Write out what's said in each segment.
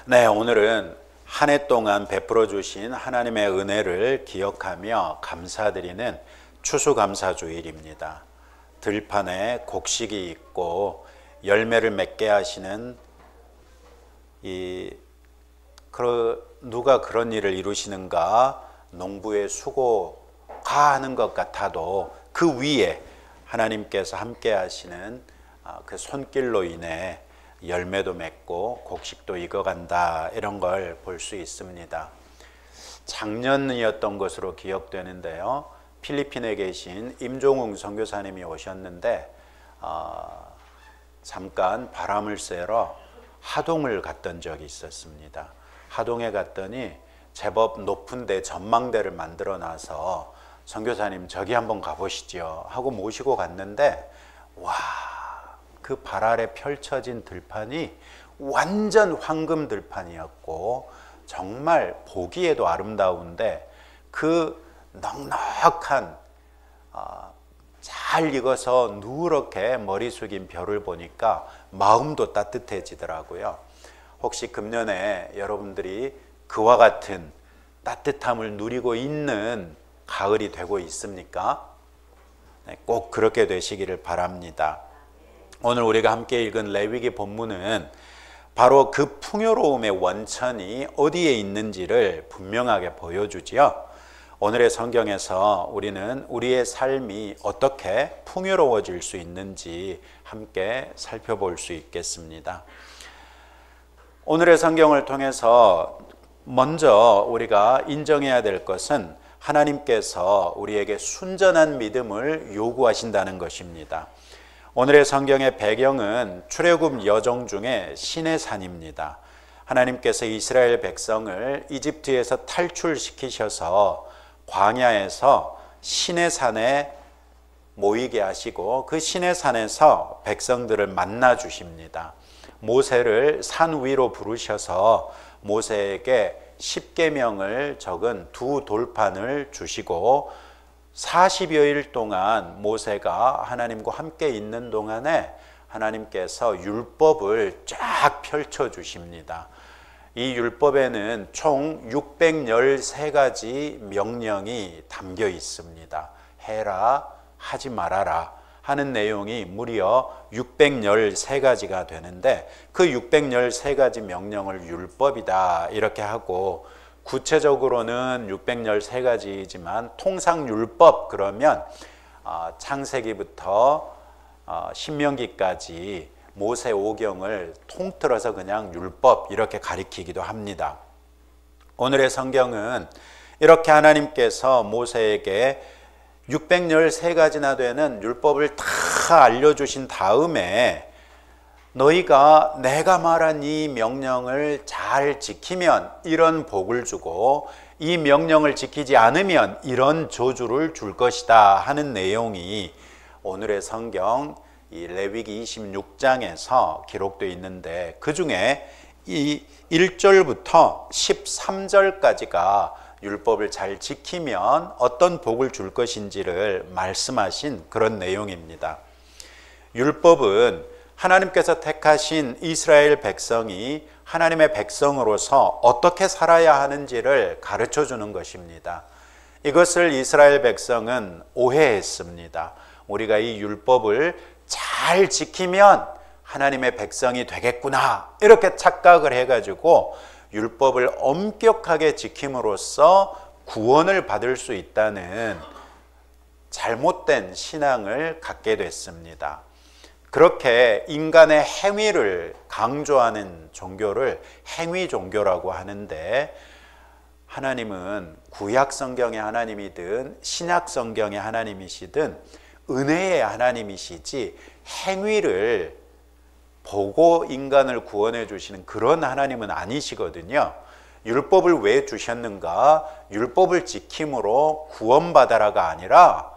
네, 오늘은 한 해 동안 베풀어 주신 하나님의 은혜를 기억하며 감사드리는 추수감사주일입니다. 들판에 곡식이 있고 열매를 맺게 하시는 누가 그런 일을 이루시는가? 농부의 수고가 하는 것 같아도 그 위에 하나님께서 함께 하시는 그 손길로 인해 열매도 맺고 곡식도 익어간다, 이런 걸 볼 수 있습니다. 작년이었던 것으로 기억되는데요, 필리핀에 계신 임종웅 선교사님이 오셨는데 잠깐 바람을 쐬러 하동을 갔던 적이 있었습니다. 하동에 갔더니 제법 높은 데 전망대를 만들어 놔서 선교사님 저기 한번 가보시죠 하고 모시고 갔는데, 와, 그 발 아래 펼쳐진 들판이 완전 황금 들판이었고 정말 보기에도 아름다운데, 그 넉넉한 잘 익어서 누렇게 머리 숙인 벼를 보니까 마음도 따뜻해지더라고요. 혹시 금년에 여러분들이 그와 같은 따뜻함을 누리고 있는 가을이 되고 있습니까? 네, 꼭 그렇게 되시기를 바랍니다. 오늘 우리가 함께 읽은 레위기 본문은 바로 그 풍요로움의 원천이 어디에 있는지를 분명하게 보여주지요. 오늘의 성경에서 우리는 우리의 삶이 어떻게 풍요로워질 수 있는지 함께 살펴볼 수 있겠습니다. 오늘의 성경을 통해서 먼저 우리가 인정해야 될 것은 하나님께서 우리에게 순전한 믿음을 요구하신다는 것입니다. 오늘의 성경의 배경은 출애굽 여정 중에 시내산입니다. 하나님께서 이스라엘 백성을 이집트에서 탈출시키셔서 광야에서 시내산에 모이게 하시고 그 시내산에서 백성들을 만나 주십니다. 모세를 산 위로 부르셔서 모세에게 십계명을 적은 두 돌판을 주시고 40여일 동안 모세가 하나님과 함께 있는 동안에 하나님께서 율법을 쫙 펼쳐 주십니다. 이 율법에는 총 613가지 명령이 담겨 있습니다. 해라, 하지 말아라 하는 내용이 무려 613가지가 되는데, 그 613가지 명령을 율법이다 이렇게 하고, 구체적으로는 613가지이지만 통상 율법 그러면 창세기부터 신명기까지 모세 오경을 통틀어서 그냥 율법 이렇게 가리키기도 합니다. 오늘의 성경은 이렇게 하나님께서 모세에게 613가지나 되는 율법을 다 알려주신 다음에 너희가 내가 말한 이 명령을 잘 지키면 이런 복을 주고 이 명령을 지키지 않으면 이런 저주를 줄 것이다 하는 내용이 오늘의 성경 이 레위기 26장에서 기록되어 있는데, 그 중에 이 1절부터 13절까지가 율법을 잘 지키면 어떤 복을 줄 것인지를 말씀하신 그런 내용입니다. 율법은 하나님께서 택하신 이스라엘 백성이 하나님의 백성으로서 어떻게 살아야 하는지를 가르쳐 주는 것입니다. 이것을 이스라엘 백성은 오해했습니다. 우리가 이 율법을 잘 지키면 하나님의 백성이 되겠구나 이렇게 착각을 해가지고 율법을 엄격하게 지킴으로써 구원을 받을 수 있다는 잘못된 신앙을 갖게 됐습니다. 그렇게 인간의 행위를 강조하는 종교를 행위 종교라고 하는데, 하나님은 구약 성경의 하나님이든 신약 성경의 하나님이시든 은혜의 하나님이시지 행위를 보고 인간을 구원해 주시는 그런 하나님은 아니시거든요. 율법을 왜 주셨는가? 율법을 지킴으로 구원받아라가 아니라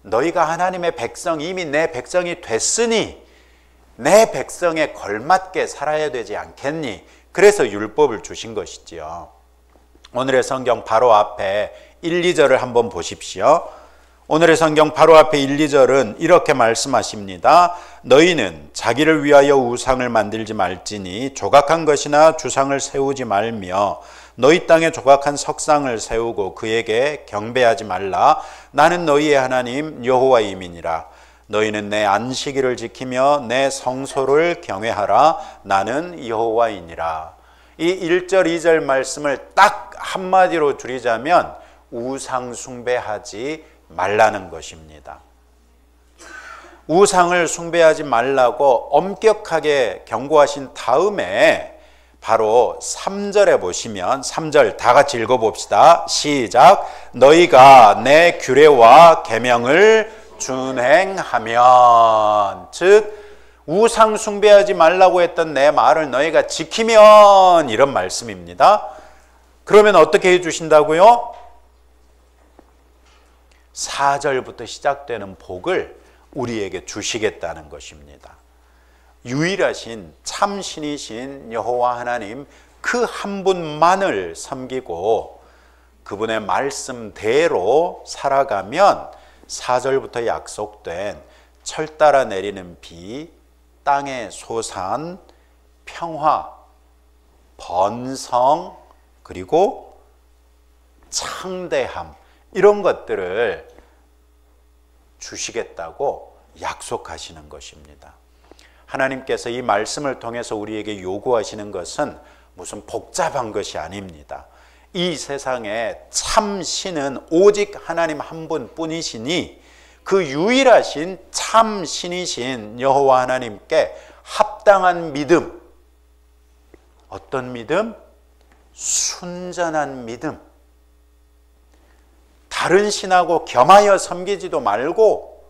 너희가 하나님의 백성이 이미 내 백성이 됐으니 내 백성에 걸맞게 살아야 되지 않겠니? 그래서 율법을 주신 것이지요. 오늘의 성경 바로 앞에 1, 2절을 한번 보십시오. 오늘의 성경 바로 앞에 1, 2절은 이렇게 말씀하십니다. 너희는 자기를 위하여 우상을 만들지 말지니 조각한 것이나 주상을 세우지 말며 너희 땅에 조각한 석상을 세우고 그에게 경배하지 말라. 나는 너희의 하나님 여호와임이니라. 너희는 내 안식일을 지키며 내 성소를 경외하라. 나는 여호와이니라. 이 1절 2절 말씀을 딱 한마디로 줄이자면 우상 숭배하지 말라는 것입니다. 우상을 숭배하지 말라고 엄격하게 경고하신 다음에 바로 3절에 보시면 3절 다 같이 읽어봅시다. 시작. 너희가 내 규례와 계명을 준행하면, 즉 우상 숭배하지 말라고 했던 내 말을 너희가 지키면, 이런 말씀입니다. 그러면 어떻게 해주신다고요? 4절부터 시작되는 복을 우리에게 주시겠다는 것입니다. 유일하신 참 신이신 여호와 하나님 그 한 분만을 섬기고 그분의 말씀대로 살아가면 4절부터 약속된 철 따라 내리는 비, 땅의 소산, 평화, 번성, 그리고 창대함, 이런 것들을 주시겠다고 약속하시는 것입니다. 하나님께서 이 말씀을 통해서 우리에게 요구하시는 것은 무슨 복잡한 것이 아닙니다. 이 세상에 참 신은 오직 하나님 한 분뿐이시니 그 유일하신 참 신이신 여호와 하나님께 합당한 믿음, 어떤 믿음? 순전한 믿음. 다른 신하고 겸하여 섬기지도 말고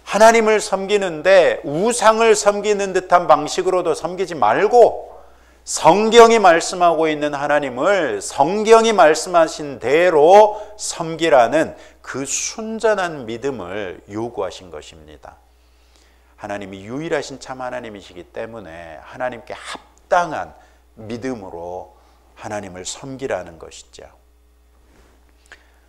하나님을 섬기는데 우상을 섬기는 듯한 방식으로도 섬기지 말고 성경이 말씀하고 있는 하나님을 성경이 말씀하신 대로 섬기라는 그 순전한 믿음을 요구하신 것입니다. 하나님이 유일하신 참 하나님이시기 때문에 하나님께 합당한 믿음으로 하나님을 섬기라는 것이죠.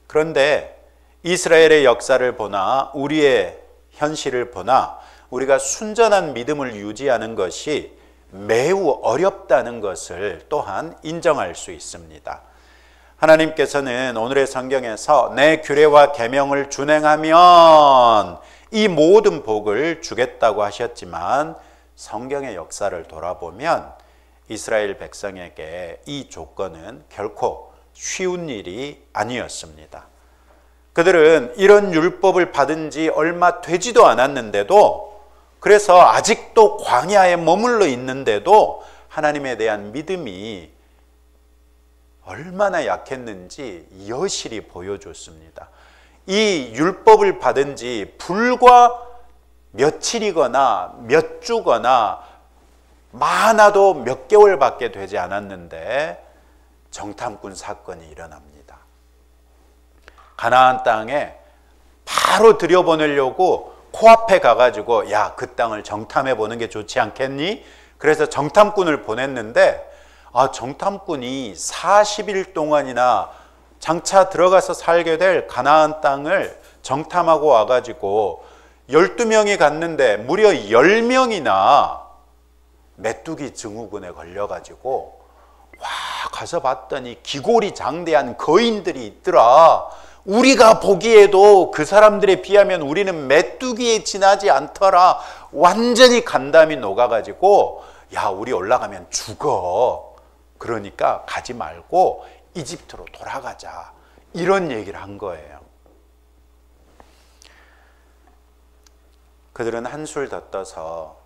그런데 이스라엘의 역사를 보나 우리의 현실을 보나 우리가 순전한 믿음을 유지하는 것이 매우 어렵다는 것을 또한 인정할 수 있습니다. 하나님께서는 오늘의 성경에서 내 규례와 계명을 준행하면 이 모든 복을 주겠다고 하셨지만 성경의 역사를 돌아보면 이스라엘 백성에게 이 조건은 결코 쉬운 일이 아니었습니다. 그들은 이런 율법을 받은 지 얼마 되지도 않았는데도, 그래서 아직도 광야에 머물러 있는데도 하나님에 대한 믿음이 얼마나 약했는지 여실히 보여줬습니다. 이 율법을 받은 지 불과 며칠이거나 몇 주거나 많아도 몇 개월밖에 되지 않았는데 정탐꾼 사건이 일어납니다. 가나안 땅에 바로 들여보내려고 코앞에 가가지고 야, 그 땅을 정탐해 보는 게 좋지 않겠니? 그래서 정탐꾼을 보냈는데 정탐꾼이 40일 동안이나 장차 들어가서 살게 될 가나안 땅을 정탐하고 와가지고 12명이 갔는데 무려 10명이나 메뚜기 증후군에 걸려가지고 가서 봤더니 기골이 장대한 거인들이 있더라. 우리가 보기에도 그 사람들에 비하면 우리는 메뚜기에 지나지 않더라. 완전히 간담이 녹아가지고 야, 우리 올라가면 죽어. 그러니까 가지 말고 이집트로 돌아가자. 이런 얘기를 한 거예요. 그들은 한술 더 떠서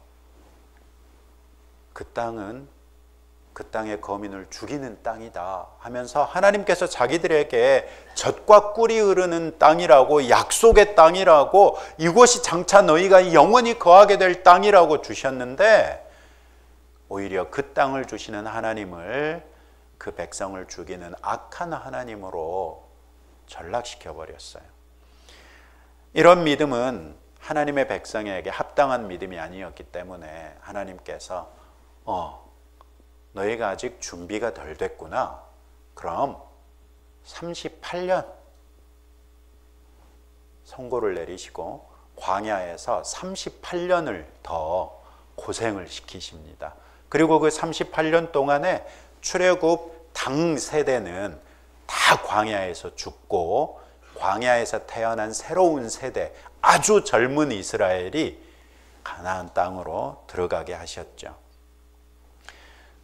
그 땅은 그 땅의 거민을 죽이는 땅이다 하면서 하나님께서 자기들에게 젖과 꿀이 흐르는 땅이라고, 약속의 땅이라고, 이곳이 장차 너희가 영원히 거하게 될 땅이라고 주셨는데 오히려 그 땅을 주시는 하나님을, 그 백성을 죽이는 악한 하나님으로 전락시켜 버렸어요. 이런 믿음은 하나님의 백성에게 합당한 믿음이 아니었기 때문에 하나님께서 너희가 아직 준비가 덜 됐구나. 그럼 선고를 내리시고 광야에서 38년을 더 고생을 시키십니다. 그리고 그 38년 동안에 출애굽 당 세대는 다 광야에서 죽고 광야에서 태어난 새로운 세대, 아주 젊은 이스라엘이 가나안 땅으로 들어가게 하셨죠.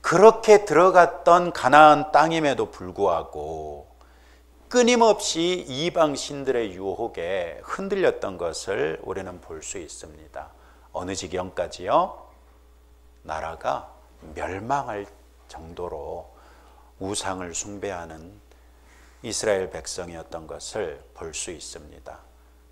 그렇게 들어갔던 가나안 땅임에도 불구하고 끊임없이 이방 신들의 유혹에 흔들렸던 것을 우리는 볼 수 있습니다. 어느 지경까지요? 나라가 멸망할 정도로 우상을 숭배하는 이스라엘 백성이었던 것을 볼 수 있습니다.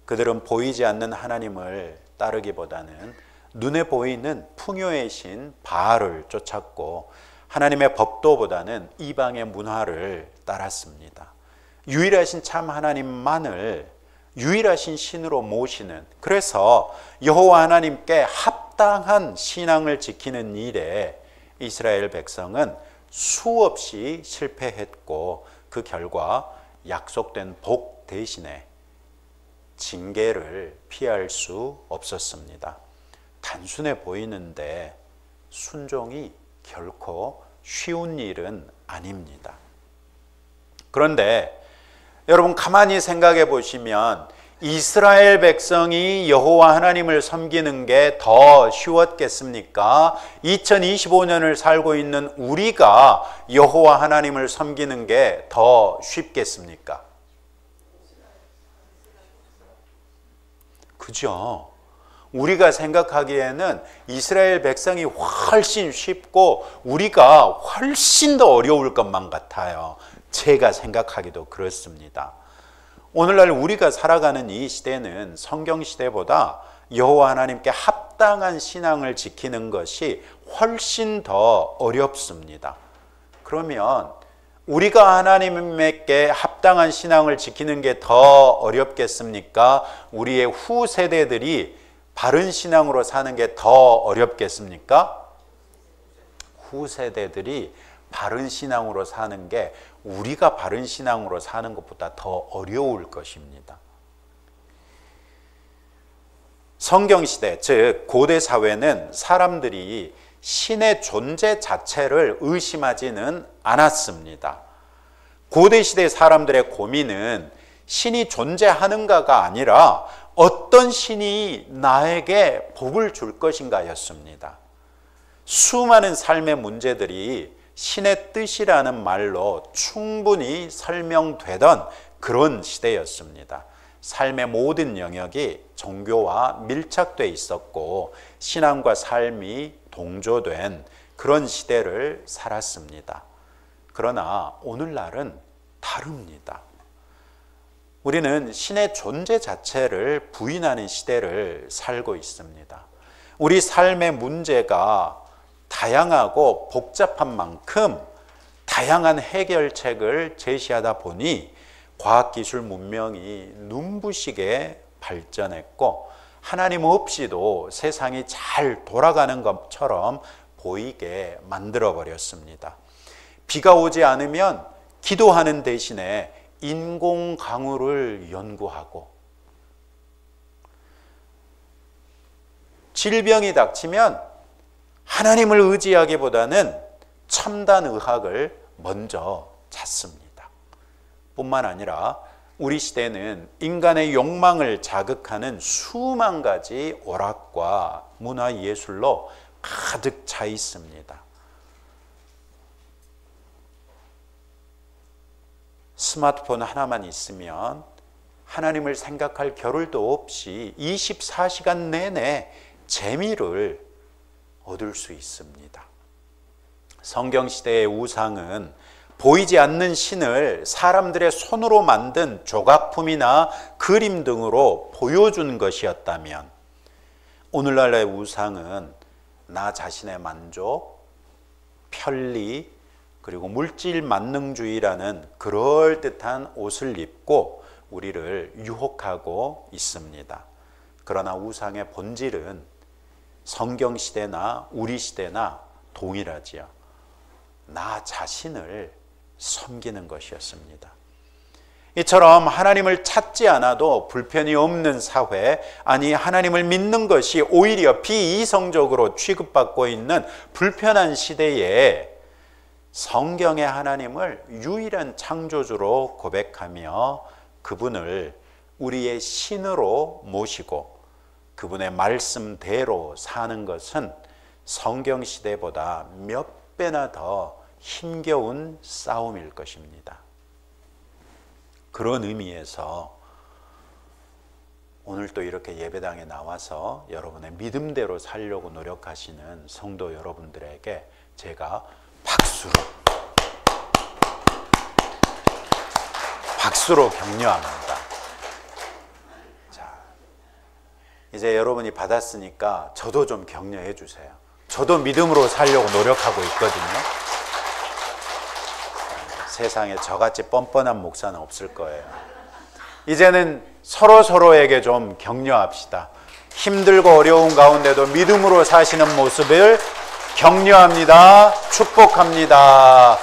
그들은 보이지 않는 하나님을 따르기보다는 눈에 보이는 풍요의 신 바알을 쫓았고 하나님의 법도보다는 이방의 문화를 따랐습니다. 유일하신 참 하나님만을 유일하신 신으로 모시는, 그래서 여호와 하나님께 합당한 신앙을 지키는 일에 이스라엘 백성은 수없이 실패했고 그 결과 약속된 복 대신에 징계를 피할 수 없었습니다. 단순해 보이는데 순종이 결코 쉬운 일은 아닙니다. 그런데 여러분 가만히 생각해 보시면 이스라엘 백성이 여호와 하나님을 섬기는 게 더 쉬웠겠습니까? 2025년을 살고 있는 우리가 여호와 하나님을 섬기는 게 더 쉽겠습니까? 그죠? 우리가 생각하기에는 이스라엘 백성이 훨씬 쉽고 우리가 훨씬 더 어려울 것만 같아요. 제가 생각하기도 그렇습니다. 오늘날 우리가 살아가는 이 시대는 성경 시대보다 여호와 하나님께 합당한 신앙을 지키는 것이 훨씬 더 어렵습니다. 그러면 우리가 하나님께 합당한 신앙을 지키는 게 더 어렵겠습니까? 우리의 후세대들이 바른 신앙으로 사는 게 더 어렵겠습니까? 후세대들이 바른 신앙으로 사는 게 우리가 바른 신앙으로 사는 것보다 더 어려울 것입니다. 성경시대, 즉 고대 사회는 사람들이 신의 존재 자체를 의심하지는 않았습니다. 고대시대 사람들의 고민은 신이 존재하는가가 아니라 어떤 신이 나에게 복을 줄 것인가 였습니다. 수많은 삶의 문제들이 신의 뜻이라는 말로 충분히 설명되던 그런 시대였습니다. 삶의 모든 영역이 종교와 밀착되어 있었고 신앙과 삶이 동조된 그런 시대를 살았습니다. 그러나 오늘날은 다릅니다. 우리는 신의 존재 자체를 부인하는 시대를 살고 있습니다. 우리 삶의 문제가 다양하고 복잡한 만큼 다양한 해결책을 제시하다 보니 과학기술 문명이 눈부시게 발전했고 하나님 없이도 세상이 잘 돌아가는 것처럼 보이게 만들어버렸습니다. 비가 오지 않으면 기도하는 대신에 인공강우를 연구하고 질병이 닥치면 하나님을 의지하기보다는 첨단 의학을 먼저 찾습니다. 뿐만 아니라 우리 시대는 인간의 욕망을 자극하는 수만 가지 오락과 문화예술로 가득 차 있습니다. 스마트폰 하나만 있으면 하나님을 생각할 겨를도 없이 24시간 내내 재미를 얻을 수 있습니다. 성경시대의 우상은 보이지 않는 신을 사람들의 손으로 만든 조각품이나 그림 등으로 보여준 것이었다면 오늘날의 우상은 나 자신의 만족, 편리, 그리고 물질 만능주의라는 그럴듯한 옷을 입고 우리를 유혹하고 있습니다. 그러나 우상의 본질은 성경시대나 우리 시대나 동일하지요. 나 자신을 섬기는 것이었습니다. 이처럼 하나님을 찾지 않아도 불편이 없는 사회, 아니 하나님을 믿는 것이 오히려 비이성적으로 취급받고 있는 불편한 시대에 성경의 하나님을 유일한 창조주로 고백하며 그분을 우리의 신으로 모시고 그분의 말씀대로 사는 것은 성경 시대보다 몇 배나 더 힘겨운 싸움일 것입니다. 그런 의미에서 오늘 또 이렇게 예배당에 나와서 여러분의 믿음대로 살려고 노력하시는 성도 여러분들에게 제가 박수로 격려합니다. 자, 이제 여러분이 받았으니까 저도 좀 격려해 주세요. 저도 믿음으로 살려고 노력하고 있거든요. 세상에 저같이 뻔뻔한 목사는 없을 거예요. 이제는 서로에게 좀 격려합시다. 힘들고 어려운 가운데도 믿음으로 사시는 모습을 격려합니다. 축복합니다.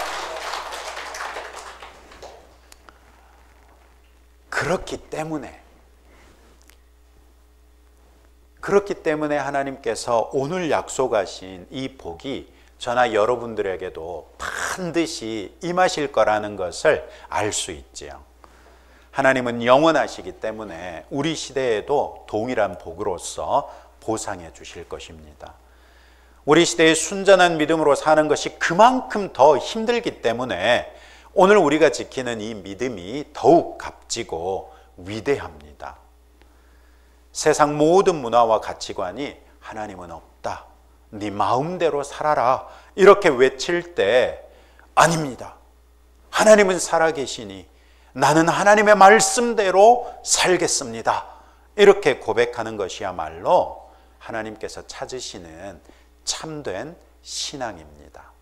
그렇기 때문에 하나님께서 오늘 약속하신 이 복이 저나 여러분들에게도 반드시 임하실 거라는 것을 알 수 있지요. 하나님은 영원하시기 때문에 우리 시대에도 동일한 복으로서 보상해 주실 것입니다. 우리 시대의 순전한 믿음으로 사는 것이 그만큼 더 힘들기 때문에 오늘 우리가 지키는 이 믿음이 더욱 값지고 위대합니다. 세상 모든 문화와 가치관이 하나님은 없다, 네 마음대로 살아라 이렇게 외칠 때 아닙니다. 하나님은 살아계시니 나는 하나님의 말씀대로 살겠습니다. 이렇게 고백하는 것이야말로 하나님께서 찾으시는 참된 신앙입니다.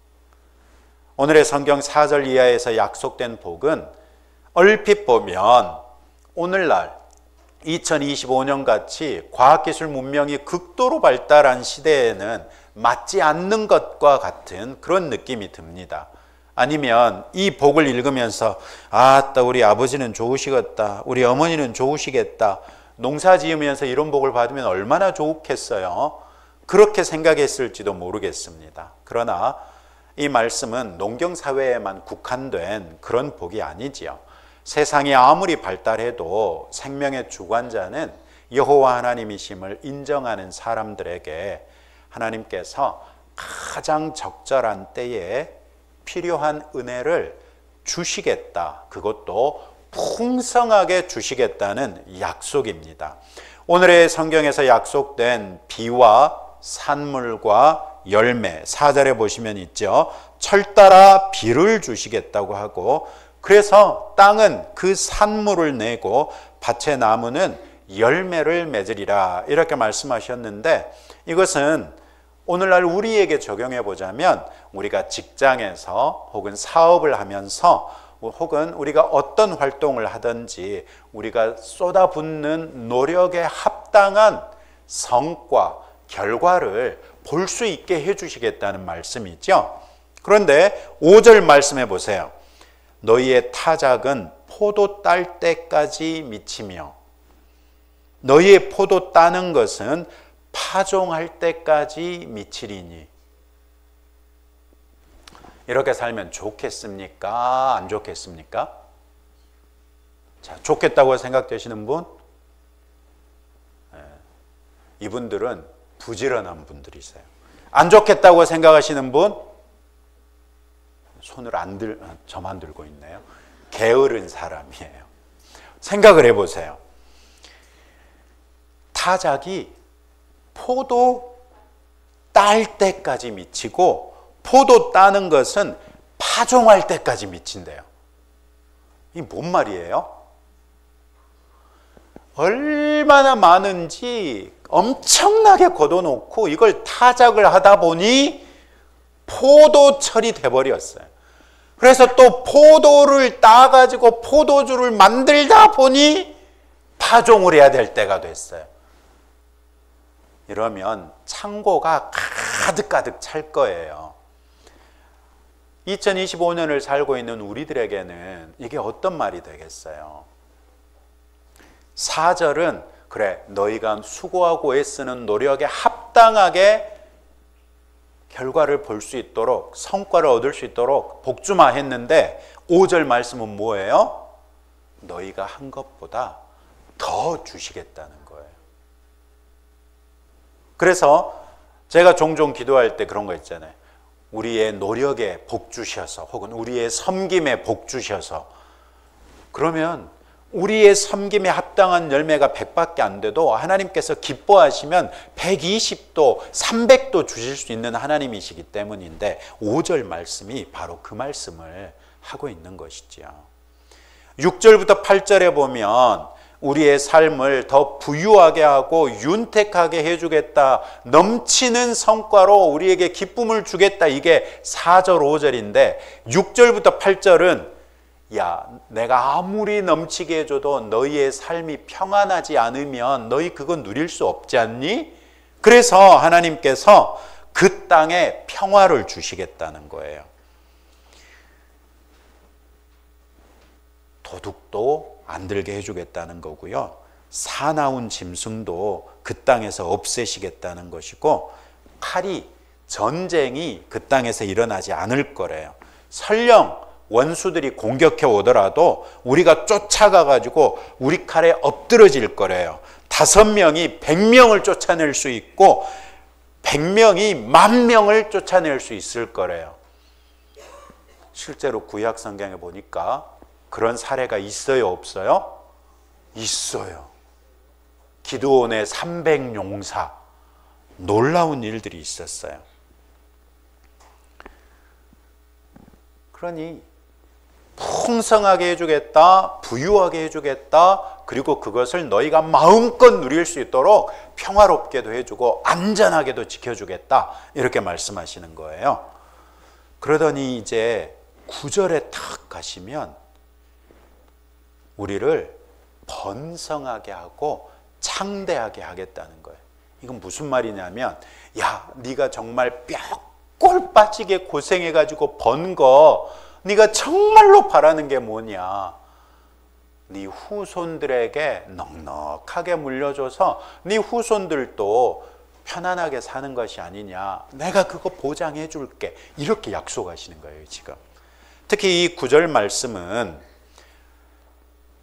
오늘의 성경 4절 이하에서 약속된 복은 얼핏 보면 오늘날 2025년 같이 과학기술 문명이 극도로 발달한 시대에는 맞지 않는 것과 같은 그런 느낌이 듭니다. 아니면 이 복을 읽으면서 아따 우리 아버지는 좋으시겠다, 우리 어머니는 좋으시겠다, 농사 지으면서 이런 복을 받으면 얼마나 좋겠어요, 그렇게 생각했을지도 모르겠습니다. 그러나 이 말씀은 농경사회에만 국한된 그런 복이 아니지요. 세상이 아무리 발달해도 생명의 주관자는 여호와 하나님이심을 인정하는 사람들에게 하나님께서 가장 적절한 때에 필요한 은혜를 주시겠다, 그것도 풍성하게 주시겠다는 약속입니다. 오늘의 성경에서 약속된 비와 산물과 열매, 4절에 보시면 있죠. 철 따라 비를 주시겠다고 하고, 그래서 땅은 그 산물을 내고 밭의 나무는 열매를 맺으리라 이렇게 말씀하셨는데, 이것은 오늘날 우리에게 적용해 보자면 우리가 직장에서 혹은 사업을 하면서 혹은 우리가 어떤 활동을 하든지 우리가 쏟아붓는 노력에 합당한 성과, 결과를 볼 수 있게 해주시겠다는 말씀이죠. 그런데 5절 말씀해 보세요. 너희의 타작은 포도 딸 때까지 미치며, 너희의 포도 따는 것은 파종할 때까지 미치리니. 이렇게 살면 좋겠습니까? 안 좋겠습니까? 자, 좋겠다고 생각되시는 분? 이분들은 부지런한 분들이세요. 안 좋겠다고 생각하시는 분? 손을 저만 들고 있네요. 게으른 사람이에요. 생각을 해보세요. 타작이 포도 딸 때까지 미치고 포도 따는 것은 파종할 때까지 미친대요. 이게 뭔 말이에요? 얼마나 많은지 엄청나게 걷어놓고 이걸 타작을 하다 보니 포도철이 돼버렸어요. 그래서 또 포도를 따가지고 포도주를 만들다 보니 파종을 해야 될 때가 됐어요. 이러면 창고가 가득가득 찰 거예요. 2025년을 살고 있는 우리들에게는 이게 어떤 말이 되겠어요? 4절은 그래, 너희가 수고하고 애쓰는 노력에 합당하게 결과를 볼 수 있도록, 성과를 얻을 수 있도록 복주마 했는데 5절 말씀은 뭐예요? 너희가 한 것보다 더 주시겠다는 거예요. 그래서 제가 종종 기도할 때 그런 거 있잖아요. 우리의 노력에 복 주셔서, 혹은 우리의 섬김에 복 주셔서, 그러면 우리의 섬김에 합당한 열매가 100밖에 안 돼도 하나님께서 기뻐하시면 120도 300도 주실 수 있는 하나님이시기 때문인데 5절 말씀이 바로 그 말씀을 하고 있는 것이죠. 6절부터 8절에 보면 우리의 삶을 더 부유하게 하고 윤택하게 해주겠다, 넘치는 성과로 우리에게 기쁨을 주겠다, 이게 4절 5절인데 6절부터 8절은 야, 내가 아무리 넘치게 해줘도 너희의 삶이 평안하지 않으면 너희 그거 누릴 수 없지 않니? 그래서 하나님께서 그 땅에 평화를 주시겠다는 거예요. 도둑도 안 들게 해주겠다는 거고요. 사나운 짐승도 그 땅에서 없애시겠다는 것이고, 칼이, 전쟁이 그 땅에서 일어나지 않을 거래요. 설령 원수들이 공격해 오더라도 우리가 쫓아가 가지고 우리 칼에 엎드러질 거래요. 5명이 100명을 쫓아낼 수 있고 100명이 10,000명을 쫓아낼 수 있을 거래요. 실제로 구약 성경에 보니까 그런 사례가 있어요, 없어요? 있어요. 기드온의 300용사, 놀라운 일들이 있었어요. 그러니 풍성하게 해주겠다, 부유하게 해주겠다, 그리고 그것을 너희가 마음껏 누릴 수 있도록 평화롭게도 해주고 안전하게도 지켜주겠다, 이렇게 말씀하시는 거예요. 그러더니 이제 9절에 탁 가시면 우리를 번성하게 하고 창대하게 하겠다는 거예요. 이건 무슨 말이냐면, 야, 네가 정말 뼈골 빠지게 고생해가지고 번 거 네가 정말로 바라는 게 뭐냐? 네 후손들에게 넉넉하게 물려줘서 네 후손들도 편안하게 사는 것이 아니냐? 내가 그거 보장해 줄게. 이렇게 약속하시는 거예요, 지금. 특히 이 9절 말씀은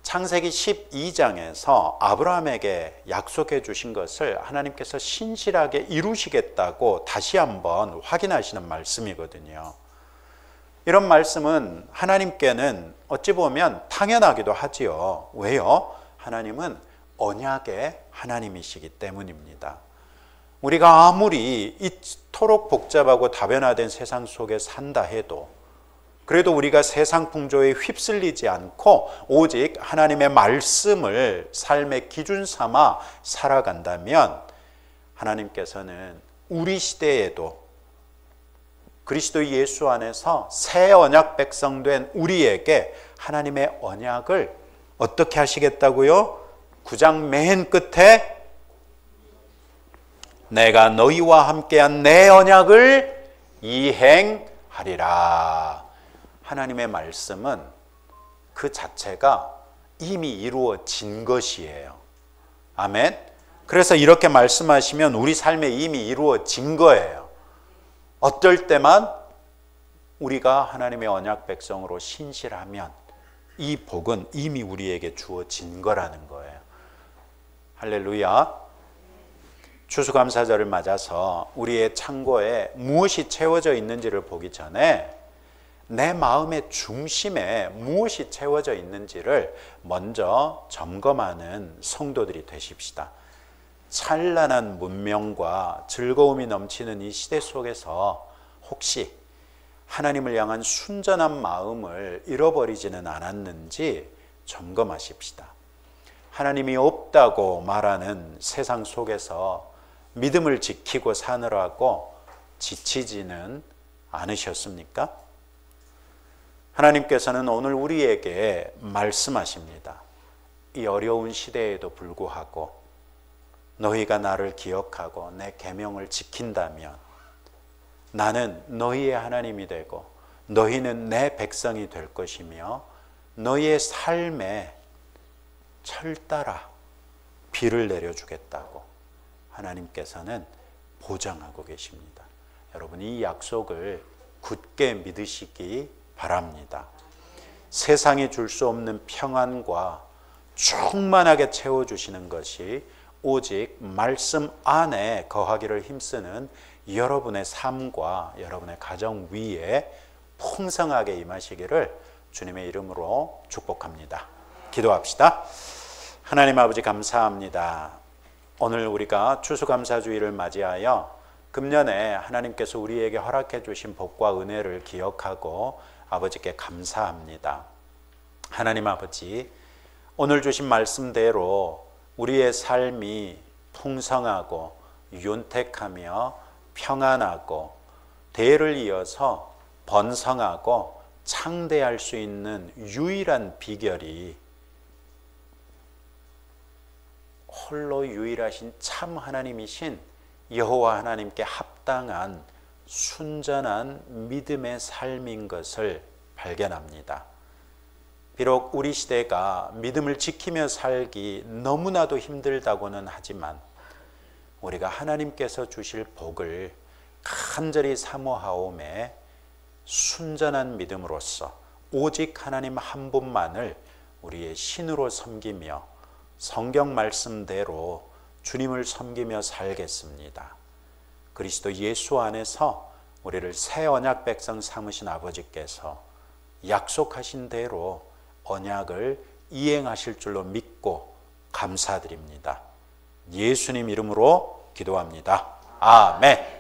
창세기 12장에서 아브라함에게 약속해 주신 것을 하나님께서 신실하게 이루시겠다고 다시 한번 확인하시는 말씀이거든요. 이런 말씀은 하나님께는 어찌 보면 당연하기도 하지요. 왜요? 하나님은 언약의 하나님이시기 때문입니다. 우리가 아무리 이토록 복잡하고 다변화된 세상 속에 산다 해도, 그래도 우리가 세상 풍조에 휩쓸리지 않고 오직 하나님의 말씀을 삶의 기준 삼아 살아간다면 하나님께서는 우리 시대에도 그리스도 예수 안에서 새 언약 백성된 우리에게 하나님의 언약을 어떻게 하시겠다고요? 9장 맨 끝에 내가 너희와 함께한 내 언약을 이행하리라. 하나님의 말씀은 그 자체가 이미 이루어진 것이에요. 아멘. 그래서 이렇게 말씀하시면 우리 삶에 이미 이루어진 거예요. 어떨 때만 우리가 하나님의 언약 백성으로 신실하면 이 복은 이미 우리에게 주어진 거라는 거예요. 할렐루야. 추수감사절을 맞아서 우리의 창고에 무엇이 채워져 있는지를 보기 전에 내 마음의 중심에 무엇이 채워져 있는지를 먼저 점검하는 성도들이 되십시다. 찬란한 문명과 즐거움이 넘치는 이 시대 속에서 혹시 하나님을 향한 순전한 마음을 잃어버리지는 않았는지 점검하십시다. 하나님이 없다고 말하는 세상 속에서 믿음을 지키고 사느라고 지치지는 않으셨습니까? 하나님께서는 오늘 우리에게 말씀하십니다. 이 어려운 시대에도 불구하고 너희가 나를 기억하고 내 계명을 지킨다면 나는 너희의 하나님이 되고 너희는 내 백성이 될 것이며 너희의 삶에 철따라 비를 내려주겠다고 하나님께서는 보장하고 계십니다. 여러분, 이 약속을 굳게 믿으시기 바랍니다. 세상이 줄 수 없는 평안과 충만하게 채워주시는 것이 오직 말씀 안에 거하기를 힘쓰는 여러분의 삶과 여러분의 가정 위에 풍성하게 임하시기를 주님의 이름으로 축복합니다. 기도합시다. 하나님 아버지, 감사합니다. 오늘 우리가 추수감사주의를 맞이하여 금년에 하나님께서 우리에게 허락해 주신 복과 은혜를 기억하고 아버지께 감사합니다. 하나님 아버지, 오늘 주신 말씀대로 우리의 삶이 풍성하고 윤택하며 평안하고 대를 이어서 번성하고 창대할 수 있는 유일한 비결이 홀로 유일하신 참 하나님이신 여호와 하나님께 합당한 순전한 믿음의 삶인 것을 발견합니다. 비록 우리 시대가 믿음을 지키며 살기 너무나도 힘들다고는 하지만 우리가 하나님께서 주실 복을 간절히 사모하오매 순전한 믿음으로써 오직 하나님 한 분만을 우리의 신으로 섬기며 성경 말씀대로 주님을 섬기며 살겠습니다. 그리스도 예수 안에서 우리를 새 언약 백성 삼으신 아버지께서 약속하신 대로 언약을 이행하실 줄로 믿고 감사드립니다. 예수님 이름으로 기도합니다. 아멘.